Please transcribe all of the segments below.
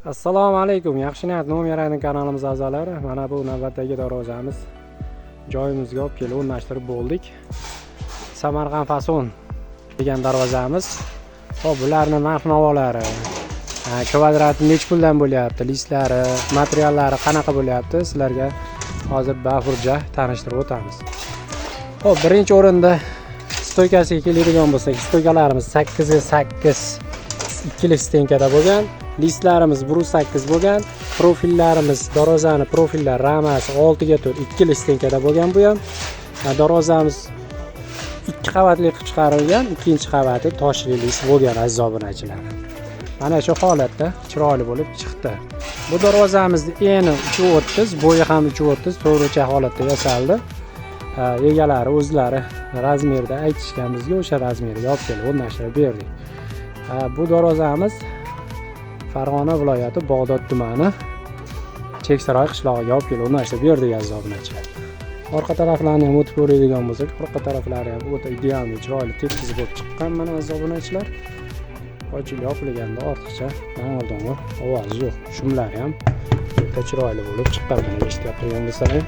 Assalomu alaykum. Yaxshi niyat no'meraning kanalimiz a'zolari. Mana bu navbatdagi darvozamiz. Joyimizga olib kelib o'rnashtirib bo'ldik. Samarqand fason degan darvozamiz. Xo'p, bularning narx-navolari, kvadrati necha puldan bo'lyapti, listlari, materiallari qanaqa bo'lyapti, sizlarga hozir bafurja tanishtirib o'tamiz. Xo'p, birinchi o'rinda stoykasiga keladigan bo'lsak, stoykalarimiz 8x8 ikkili stenkada bo'lgan. Listlarimiz 1.8 bo'lgan. Profillarimiz, darvozani profillar ramasi 6x4 ikkili stenkada bo'lgan bu ham. Darvozamiz 2 qavatli qilib chiqarilgan, ikkinchi qavati toshli list bo'lgan aziz obunachilar. Mana shu holatda chiroyli bo'lib chiqdi. Bu darvozamizning eni 3.30, bo'yi ham 3.30, to'g'richa holatda yasaldi. Egalari o'zlari razmerda aytishgan bizga, o'sha razmerga olib kelib o'rnashtirib berdik. Bu darvozamiz Farg'ona viloyati Bog'dod tumani Cheksaroy qishlog'iga olib kelib o'rnashtirib berdik aziz obunachilar. Orqa taraflarini ham o'tib ko'radigan bo'lsak, orqa taraflari ham o'ta ideal, chiroyli, tekis bo'lib chiqqan mana aziz obunachilar. Ochilib yopilganda ortiqcha dang'al-dong'al ovozi yo'q. Shumlari ham o'ta chiroyli bo'lib chiqqan. Mana eshitib turgan bo'lsangiz.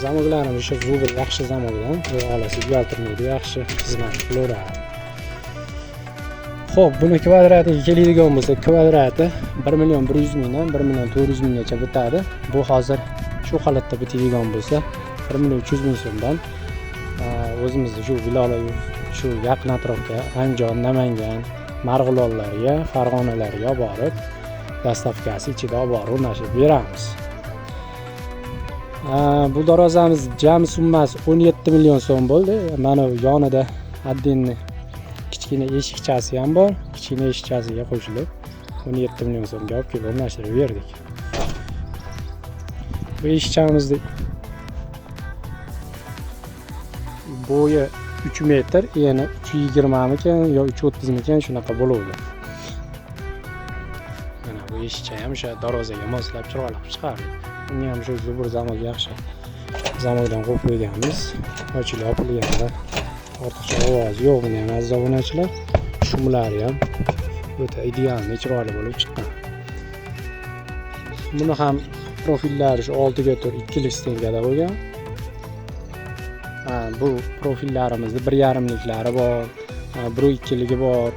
Zamoklarimiz o'sha zubr yaxshi zamokdan, olasiz uyaltirmaydi, yaxshi xizmat qilaveradi. Xo'p, buni kvadratiga keladigan bo'lsak, kvadrati 1.100.000 mingdan 1.400.000 minggacha bitadi. Bu hozir shu holatda bitadigan bo'lsa 1.300.000 so'mdan o'zimizning shu viloyat, shu yaqin atrofga Andijon, Namangan, Marg'ilonlarga, Farg'onalarga borib, dastavkasi ichida olib borib o'rnashtirib beramiz. Bu darvozamiz jami summasi 17 million so'm bo'ldi. Mana yonida addinni kichkina eshikchasi ham bor. Kichkina eshikchasiga qo'shilib 17 million so'mga olib kelib o'rnashtirib berdik. Bu eshikchamizni bo'yi 3 metr, eni 320 mikan yo 330 mikan shunaqa bo'ladi. Mana bu eshikcha ham o'sha darvozaga moslab chiroyli qilib chiqardik. Uni ham shu zubur zamok yaxshi zamokdan qo'yib qo'yganmiz. Ochilib yopilganda ortiqcha ovoz yo'q. Buni ham aziz obunachilar, shumlari ham o'ta ideal, chiroyli bo'lib chiqqan. Buni ham profillari shu 6x4 ikkili stenkada bo'lgan. Bu profillarimizda 1.5liklari bor, 1.2ligi bor,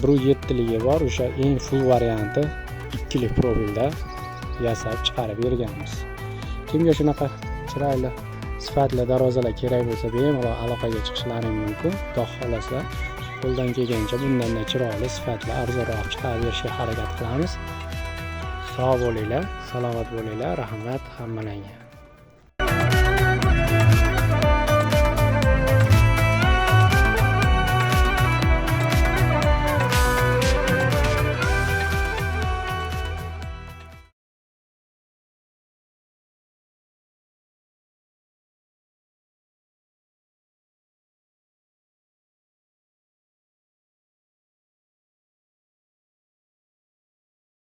1.7ligi bor. O'sha eng full varianti ikkili profilda yasab chiqarib berganmiz. Kimga shunaqa chiroyli sifatli darvozalar kerak bo'lsa, bemalol aloqaga chiqishlaring mumkin. Xudo xolasa, qo'ldan kelgancha bundan chiroyli, sifatli, arzonroq chiqarib berishga harakat qilamiz. Sog' bo'linglar, salomat bo'linglar. Rahmat hammalarga.